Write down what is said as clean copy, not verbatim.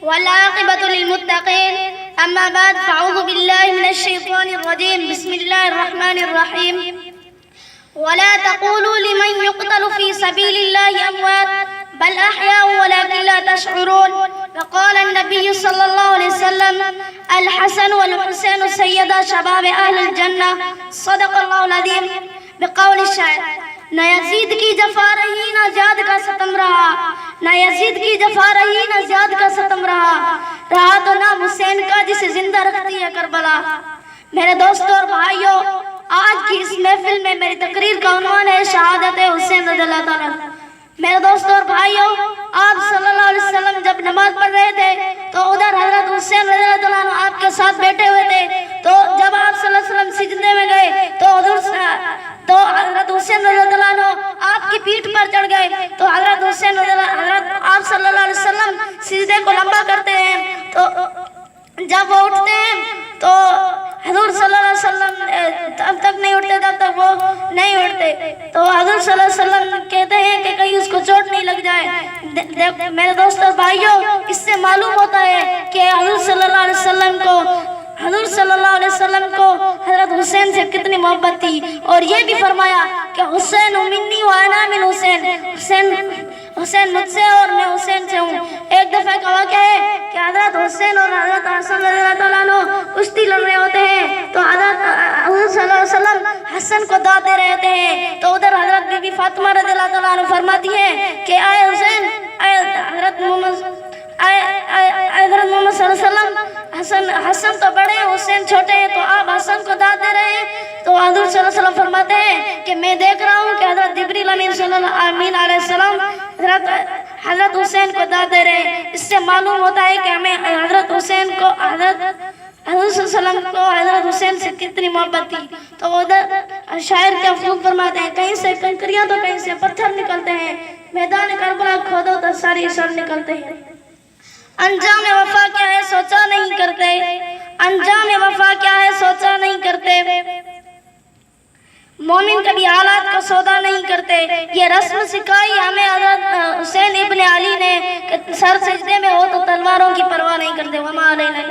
والعاقبة للمتقين. أما بعد فأعوذ بالله من الشيطان الرجيم. بسم الله الرحمن الرحيم. ولا تقولوا لمن يقتل في سبيل الله أموات بل أحياء ولكن لا تشعرون. وقال النبي صلى الله عليه وسلم الحسن والحسين سيدا شباب أهل الجنة. صدق الله العظيم. بقول الشاعر نہ یزید کی جفا رہی نہ زیاد کا ستم رہا، نہ یزید کی جفا رہی نہ زیاد کا ستم رہا تو نام حسین کا جسے زندہ رکھتی ہے کربلا. میرے دوستوں اور بھائیوں، آج کی اس محفل میں میری تقریر کا عنوان ہے شہادت حسین رضی اللہ تعالیٰ. میرے دوستوں اور بھائیوں، آپ صلی اللہ علیہ وسلم جب نماز پڑھ رہے تھے تو ادھر حضرت حسین رضی اللہ تعالیٰ عنہ آپ کے ساتھ بیٹھے ہوئے تھے. تو جب آپ صلی اللہ علیہ وسلم سجدے میں گئے تو حضرت حسین رضی اللہ عنہ آپ کی پیٹھ پر چڑھ گئے. تو حضرت حسین آپ صلی اللہ علیہ وسلم سجدے کو لمبا کرتے ہیں، تو جب وہ اٹھتے ہیں تو حضور صلی اللہ علیہ وسلم تب تک نہیں اٹھتے تب تک وہ نہیں اٹھتے. تو حضور صلی اللہ علیہ وسلم کہتے ہیں کہ کہیں اس کو چوٹ نہیں لگ جائے. میرے دوستوں بھائیوں، اس سے معلوم ہوتا ہے کہ حضور صلی اللہ علیہ وسلم کو حضرت حسین سے کتنی محبت تھی. اور یہ بھی فرمایا کہ حسین منی و انا من حسین، حسین مجھ سے اور میں حسین سے ہوں. ایک دفعہ کا واقعہ ہے کہ حضرت حسین اور حضرت حسن رضی اللہ تعالیٰ عنہ کشتی لڑ رہے ہوتے ہیں. تو حضرت صلی اللہ علیہ وسلم حسن کو داد دے رہے ہیں. تو ادھر حضرت بی بی فاطمہ رضی اللہ تعالیٰ عنہ فرماتی ہے کہ اے حسین، اے حضرت محمد صلی اللہ علیہ وسلم، حسن تو بڑے ہیں حسین چھوٹے ہیں، تو آپ حسن کو داد دے رہے ہیں. تو حضور صلی اللہ علیہ وسلم فرماتے ہیں کہ میں دیکھ رہا ہوں کہ حضرت جبریل امین علیہ السلام حضرت حسین کو داد دے رہے ہیں. اس سے معلوم ہوتا ہے کہ ہمیں حضرت حسین کو حضور صلی اللہ علیہ وسلم کو حضرت حسین سے کتنی محبت تھی. تو ادھر شاعر کیا خوب فرماتے ہیں، کہیں سے کنکریاں تو کہیں سے پتھر نکلتے ہیں، میدان کربلا کھودو تو ساری سر نکلتے ہیں. انجام وفا کیا ہے سوچا نہیں کرتے، انجام وفا کیا ہے سوچا نہیں کرتے. مومن کبھی حالات کا سودا نہیں کرتے. یہ رسم سکھائی ہمیں حضرت حسین ابن علی نے کہ سر سجدے میں ہو تو تلواروں کی پرواہ نہیں کرتے. وما علینا